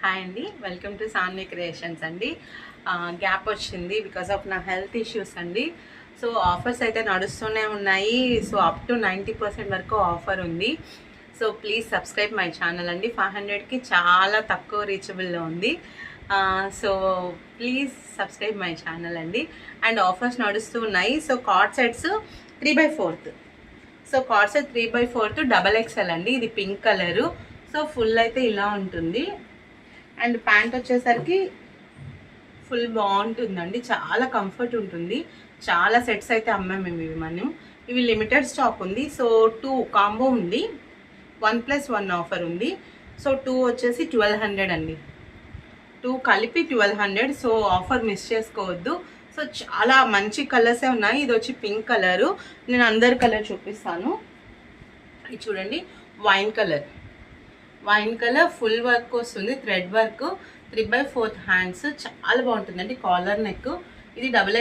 Hi అండి, welcome to Saanvi creations అండి. Gap వచ్చింది బికాస్ ఆఫ్ నా హెల్త్ ఇష్యూస్ అండి. సో ఆఫర్స్ అయితే నడుస్తూనే ఉన్నాయి. సో అప్ టు 90% వరకు ఆఫర్ ఉంది. So please subscribe my channel అండి. 500కి చాలా తక్కువ రీచబుల్లో ఉంది. So please subscribe my channel అండి. అండ్ ఆఫర్స్ నడుస్తూ ఉన్నాయి. So card sets 3/4. So card set 3/4 XXL అండి. ఇది పింక్ కలరు. సో ఫుల్ అయితే ఇలా ఉంటుంది. అండ్ ప్యాంట్ వచ్చేసరికి ఫుల్ బాగుంటుందండి, చాలా కంఫర్ట్ ఉంటుంది. చాలా సెట్స్ అయితే అమ్మాము మేము. ఇవి లిమిటెడ్ స్టాక్ ఉంది. సో 2 కాంబో ఉంది, 1+1 ఆఫర్ ఉంది. సో 2 వచ్చేసి 1200 అండి. 2 కలిపి 1200. సో ఆఫర్ మిస్ చేసుకోవద్దు. సో చాలా మంచి కలర్సే ఉన్నాయి. ఇది వచ్చి పింక్ కలరు. నేను అందరి కలర్ చూపిస్తాను. ఇది చూడండి, వైన్ కలర్ ఫుల్ వర్క్ వస్తుంది, థ్రెడ్ వర్క్, 3/4 హ్యాండ్స్. చాలా బాగుంటుందండి. Collar neck. ఇది XXL